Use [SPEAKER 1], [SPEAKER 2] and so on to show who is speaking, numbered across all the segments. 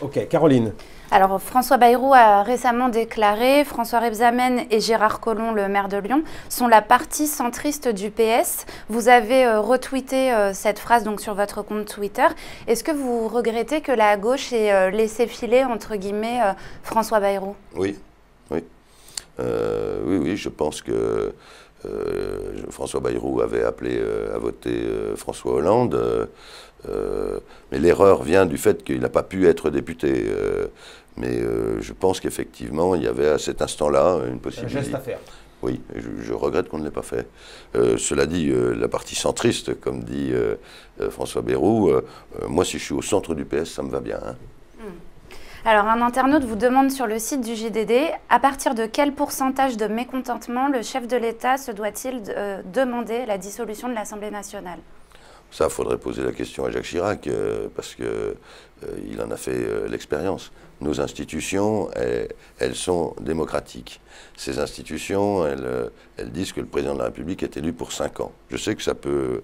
[SPEAKER 1] Ok, Caroline.
[SPEAKER 2] Alors, François Bayrou a récemment déclaré: François Rebsamen et Gérard Collomb, le maire de Lyon, sont la partie centriste du PS. Vous avez retweeté cette phrase donc, sur votre compte Twitter. Est-ce que vous regrettez que la gauche ait laissé filer, entre guillemets, François Bayrou?
[SPEAKER 3] Oui, oui. Oui, je pense que François Bayrou avait appelé à voter François Hollande, mais l'erreur vient du fait qu'il n'a pas pu être député. Mais je pense qu'effectivement, il y avait à cet instant-là une possibilité.
[SPEAKER 1] Un geste à faire.
[SPEAKER 3] Oui, je regrette qu'on ne l'ait pas fait. Cela dit, la partie centriste, comme dit François Bayrou, moi si je suis au centre du PS, ça me va bien. Hein.
[SPEAKER 2] Alors, un internaute vous demande sur le site du JDD, à partir de quel pourcentage de mécontentement le chef de l'État se doit-il demander la dissolution de l'Assemblée nationale?
[SPEAKER 3] Ça, il faudrait poser la question à Jacques Chirac, parce qu'il en a fait l'expérience. Nos institutions, elles sont démocratiques. Ces institutions, elles disent que le président de la République est élu pour 5 ans. Je sais que ça peut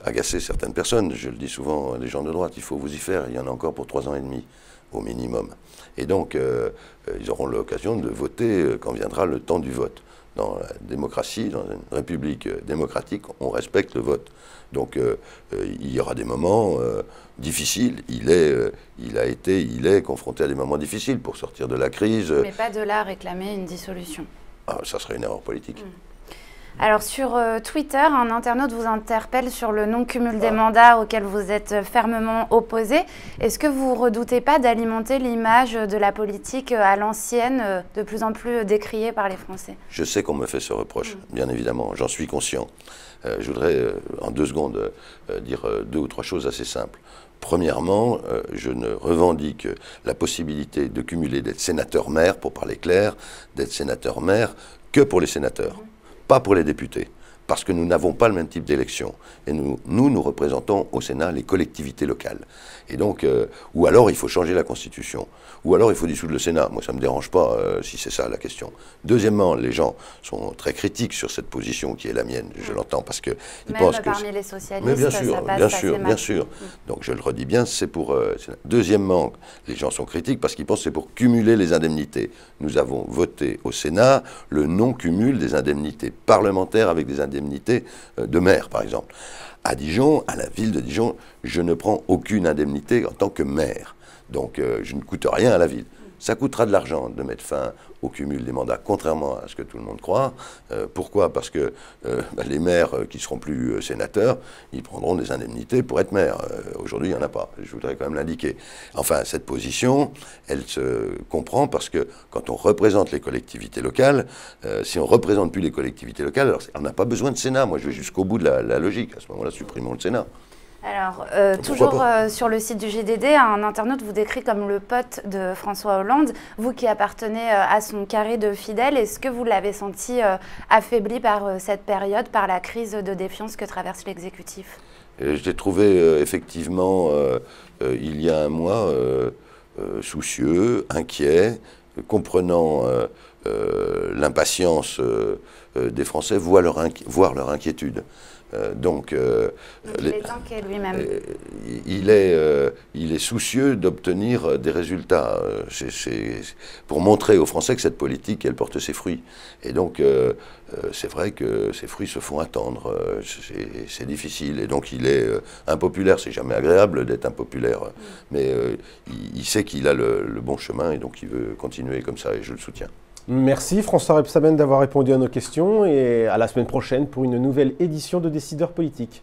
[SPEAKER 3] agacer certaines personnes. Je le dis souvent, les gens de droite, il faut vous y faire. Il y en a encore pour 3 ans et demi, au minimum. Et donc, ils auront l'occasion de voter quand viendra le temps du vote. Dans la démocratie, dans une république démocratique, on respecte le vote. Donc il y aura des moments difficiles. Il est confronté à des moments difficiles pour sortir de la crise.
[SPEAKER 2] Mais pas de là à réclamer une dissolution.
[SPEAKER 3] Ah, ça serait une erreur politique.
[SPEAKER 2] Alors sur Twitter, un internaute vous interpelle sur le non-cumul des mandats auquel vous êtes fermement opposé. Est-ce que vous ne redoutez pas d'alimenter l'image de la politique à l'ancienne, de plus en plus décriée par les Français?
[SPEAKER 3] Je sais qu'on me fait ce reproche, bien évidemment, j'en suis conscient. Je voudrais en 2 secondes dire 2 ou 3 choses assez simples. Premièrement, je ne revendique la possibilité de cumuler d'être sénateur-maire, pour parler clair, d'être sénateur-maire que pour les sénateurs. Pas pour les députés, parce que nous n'avons pas le même type d'élection. Et nous représentons au Sénat les collectivités locales. Et donc, ou alors il faut changer la Constitution, ou alors il faut dissoudre le Sénat. Moi, ça ne me dérange pas si c'est ça la question. Deuxièmement, les gens sont très critiques sur cette position qui est la mienne, je l'entends, parce qu'ils pensent que...
[SPEAKER 2] parmi les socialistes,
[SPEAKER 3] mais bien sûr,
[SPEAKER 2] ça passe
[SPEAKER 3] bien sûr. Donc je le redis bien, c'est pour... Deuxièmement, les gens sont critiques parce qu'ils pensent que c'est pour cumuler les indemnités. Nous avons voté au Sénat le non-cumul des indemnités parlementaires avec des indemnités de maire, par exemple. À Dijon, à la ville de Dijon, je ne prends aucune indemnité en tant que maire. Donc je ne coûte rien à la ville. Ça coûtera de l'argent de mettre fin au cumul des mandats, contrairement à ce que tout le monde croit. Pourquoi? Parce que les maires qui ne seront plus sénateurs, ils prendront des indemnités pour être maires. Aujourd'hui, il n'y en a pas. Je voudrais quand même l'indiquer. Enfin, cette position, elle se comprend parce que quand on représente les collectivités locales, si on ne représente plus les collectivités locales, alors on n'a pas besoin de Sénat. Moi, je vais jusqu'au bout de la logique. À ce moment-là, supprimons le Sénat.
[SPEAKER 2] Alors, toujours sur le site du GDD, un internaute vous décrit comme le pote de François Hollande. Vous qui appartenez à son carré de fidèles, est-ce que vous l'avez senti affaibli par cette période, par la crise de défiance que traverse l'exécutif?
[SPEAKER 3] Je l'ai trouvé effectivement, il y a un mois, soucieux, inquiet, comprenant l'impatience des Français, voire leur inquiétude. Donc
[SPEAKER 2] il est inquiet lui-même.
[SPEAKER 3] Il est soucieux d'obtenir des résultats. Pour montrer aux Français que cette politique, elle porte ses fruits. Et donc, c'est vrai que ces fruits se font attendre. C'est difficile. Et donc, il est impopulaire. C'est jamais agréable d'être impopulaire. Mais il sait qu'il a le bon chemin et donc il veut continuer comme ça et je le soutiens.
[SPEAKER 1] Merci François Rebsamen d'avoir répondu à nos questions et à la semaine prochaine pour une nouvelle édition de Décideurs politiques.